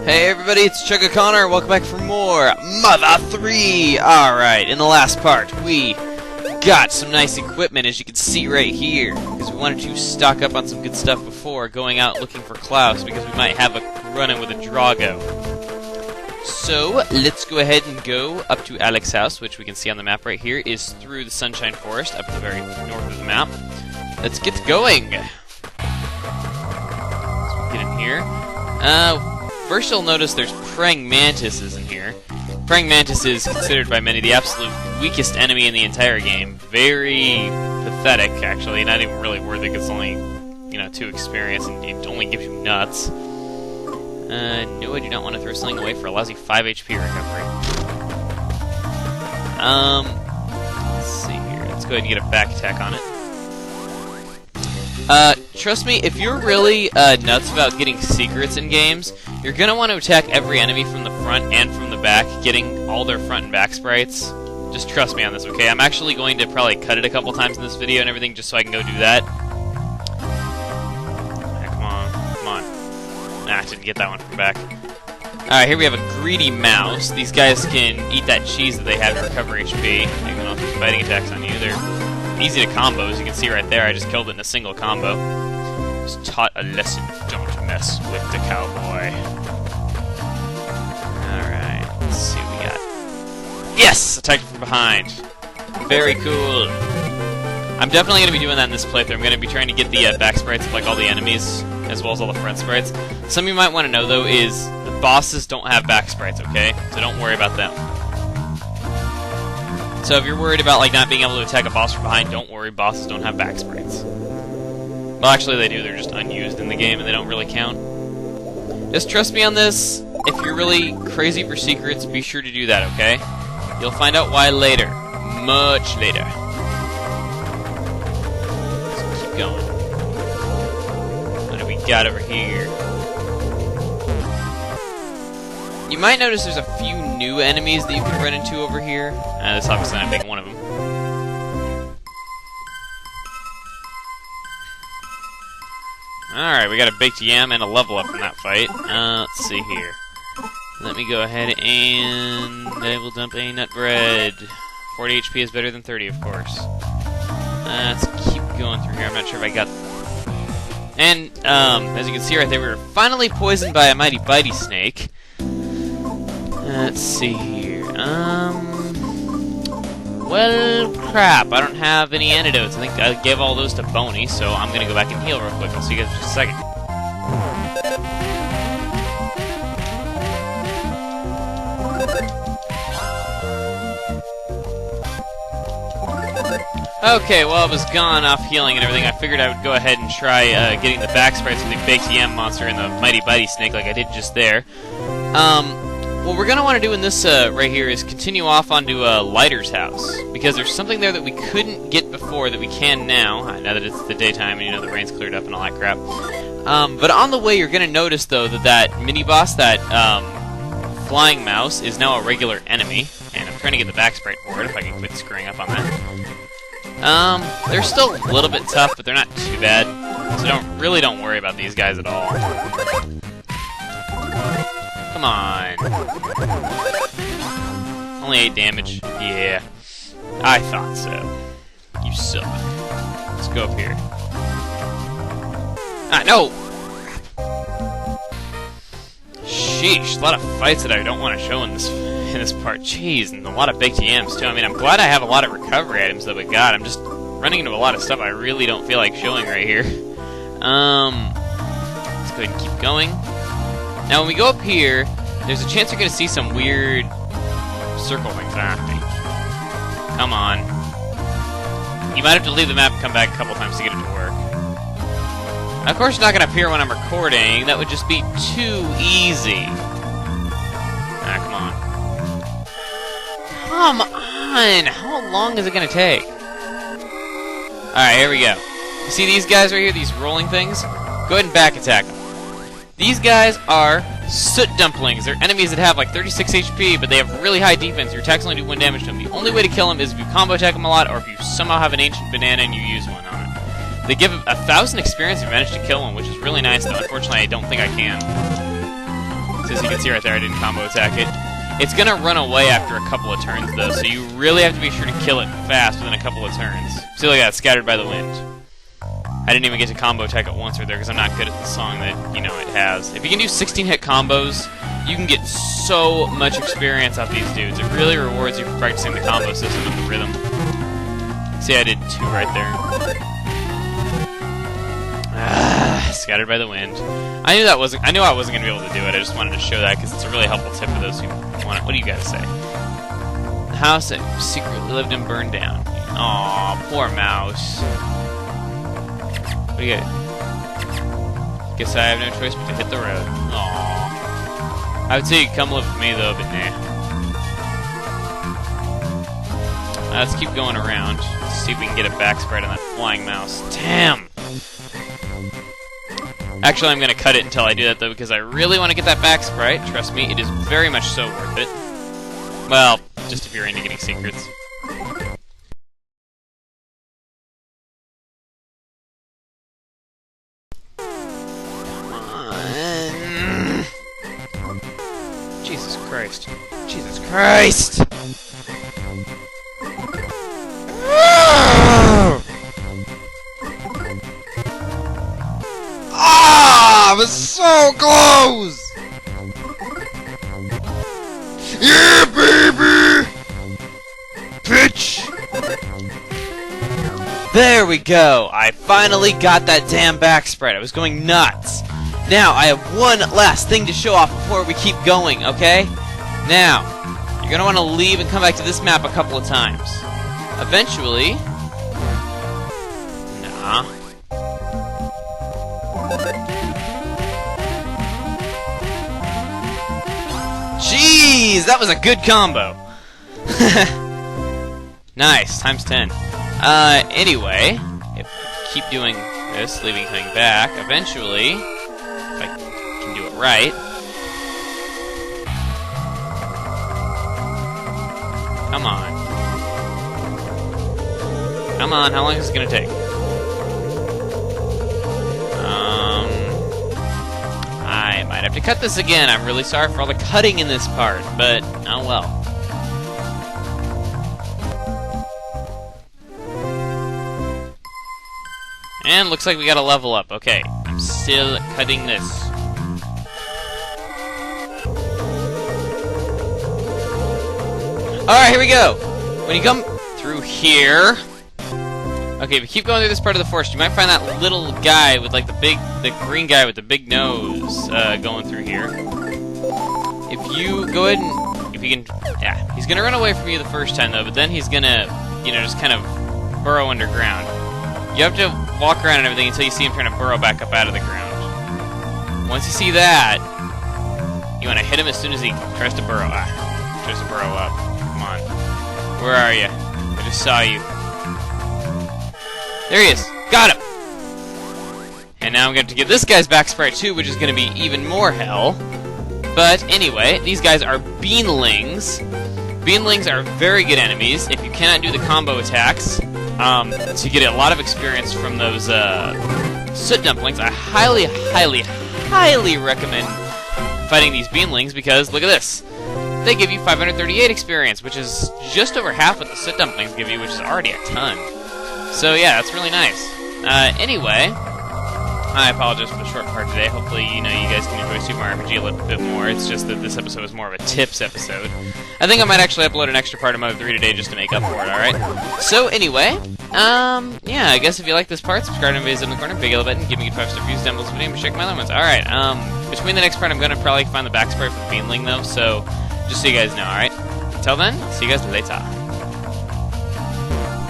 Hey everybody, it's Chugga Connor. Welcome back for more Mother 3. Alright, in the last part, we got some nice equipment, as you can see right here, because we wanted to stock up on some good stuff before going out looking for Klaus, because we might have a run-in with a Drago. So, let's go ahead and go up to Alec's house, which we can see on the map right here, is through the Sunshine Forest, up to the very north of the map. Let's get going! Let's get in here. First you'll notice there's praying mantises in here. Praying mantis is considered by many the absolute weakest enemy in the entire game. Very pathetic, actually. Not even really worthy, because it's only, 2 experience, and it only gives you nuts. No, I do not want to throw something away for a lousy 5 HP recovery. Let's see here. Let's go ahead and get a back attack on it. Trust me, if you're really nuts about getting secrets in games, you're going to want to attack every enemy from the front and from the back, getting all their front and back sprites. Just trust me on this, okay? I'm actually going to probably cut it a couple times in this video and everything, just so I can go do that. Right, come on. Nah, I didn't get that one from back. Alright, here we have a greedy mouse. These guys can eat that cheese that they have to recover HP. I don't know if there's fighting attacks on you. They're easy to combo, as you can see right there. I just killed it in a single combo. Just taught a lesson. Don't mess with the cowboy. Alright, let's see what we got. Yes! Attacked from behind. Very cool. I'm definitely going to be doing that in this playthrough. I'm going to be trying to get the back sprites of all the enemies, as well as all the front sprites. Something you might want to know, though, is the bosses don't have back sprites, okay? So don't worry about them. So if you're worried about not being able to attack a boss from behind, don't worry, bosses don't have back sprites. Well, actually they do, they're just unused in the game and they don't really count. Just trust me on this. If you're really crazy for secrets, be sure to do that, okay? You'll find out why later. Much later. So keep going. What do we got over here? You might notice there's a few new enemies that you can run into over here. This obviously not being one of them. Alright, we got a baked yam and a level up in that fight. Let's see here. Let me go ahead and I will dump a nut bread. 40 HP is better than 30, of course. Let's keep going through here. I'm not sure if I got... And, as you can see right there, we were finally poisoned by a mighty bitey snake. Let's see here. Well, crap. I don't have any antidotes. I think I gave all those to Boney, so I'm gonna go back and heal real quick. I'll see you guys in just a second. Okay, well, I was gone off healing and everything. I figured I would go ahead and try getting the back sprites of the baked yam monster and the mighty bitey snake like I did just there. What we're going to want to do in this right here is continue off onto Lighter's house, because there's something there that we couldn't get before that we can now that it's the daytime and the rain's cleared up and all that crap. But on the way, you're going to notice, though, that mini-boss, that flying mouse, is now a regular enemy, and I'm trying to get the back sprite for it, if I can quit screwing up on that. They're still a little bit tough, but they're not too bad, so don't worry about these guys at all. Come on. Only 8 damage. Yeah. I thought so. You suck. Let's go up here. Ah, no! Sheesh, a lot of fights that I don't want to show in this part. Jeez, and a lot of baked yams, too. I mean, I'm glad I have a lot of recovery items that we got. I'm just running into a lot of stuff I really don't feel like showing right here. Let's go ahead and keep going. Now, when we go up here, there's a chance you're going to see some weird circle things, aren't they? Come on. You might have to leave the map and come back a couple times to get it to work. Now, of course, it's not going to appear when I'm recording. That would just be too easy. Ah, come on. Come on! How long is it going to take? Alright, here we go. You see these guys right here, these rolling things? Go ahead and back attack them. These guys are soot dumplings. They're enemies that have 36 HP, but they have really high defense. Your attacks only do 1 damage to them. The only way to kill them is if you combo attack them a lot, or if you somehow have an ancient banana and you use one on it. They give 1,000 experience if you manage to kill one, which is really nice, though unfortunately I don't think I can. So as you can see right there, I didn't combo attack it. It's gonna run away after a couple of turns, though, so you really have to be sure to kill it fast within a couple of turns. See, look at that, scattered by the wind. I didn't even get to combo attack it once right there, because I'm not good at the song that, you know, it has. If you can do 16-hit combos, you can get so much experience off these dudes. It really rewards you for practicing the combo system and the rhythm. See, I did 2 right there. Scattered by the wind. I knew I wasn't gonna be able to do it. I just wanted to show that because it's a really helpful tip for those who want it. What do you guys say? The house that secretly lived and burned down. Aw, poor mouse. What do you got? Guess I have no choice but to hit the road. Aw. I would say you come live with me though, but nah. Let's keep going around. Let's see if we can get a back spread on that flying mouse. Damn! Actually, I'm going to cut it until I do that, though, because I really want to get that back sprite. Trust me, it is very much so worth it. Well, just if you're into getting secrets. Come on. Jesus Christ. Jesus Christ! I was so close! Yeah, baby! Pitch! There we go! I finally got that damn back spread. I was going nuts. Now, I have one last thing to show off before we keep going, okay? Now, you're gonna want to leave and come back to this map a couple of times. Eventually... Nah. Jeez, that was a good combo. Nice, times 10. Anyway, if I keep doing this, leaving, coming back, eventually, if I can do it right. Come on. Come on, how long is this gonna take? I might have to cut this again. I'm really sorry for all the cutting in this part, but oh well. And looks like we got a level up. Okay, I'm still cutting this. Alright, here we go. When you come through here... Okay, if you keep going through this part of the forest, you might find that little guy with like the green guy with the big nose going through here. If you go ahead and, if you can, yeah, he's gonna run away from you the first time though, but then he's gonna, you know, just kind of burrow underground. You have to walk around and everything until you see him trying to burrow back up out of the ground. Once you see that, you want to hit him as soon as he tries to burrow. Tries to burrow up. Come on. Where are you? I just saw you. There he is. Got him! And now I'm going to get this guy's back sprite too, which is going to be even more hell. But anyway, these guys are beanlings. Beanlings are very good enemies. If you cannot do the combo attacks, to get a lot of experience from those soot dumplings, I highly, highly, highly recommend fighting these beanlings because, look at this. They give you 538 experience, which is just over half what the soot dumplings give you, which is already a ton. So yeah, that's really nice. Anyway, I apologize for the short part today. Hopefully, you know, you guys can enjoy Super Mario RPG a little bit more. It's just that this episode was more of a tips episode. I think I might actually upload an extra part of Mode 3 today just to make up for it, alright? So anyway, yeah, I guess if you like this part, subscribe to videos in the corner, big yellow button, give me 5-star views down below this video, and check my other ones. Alright, between the next part, I'm gonna probably find the back sprite for the Beanling, though, so just so you guys know, alright? Until then, see you guys later.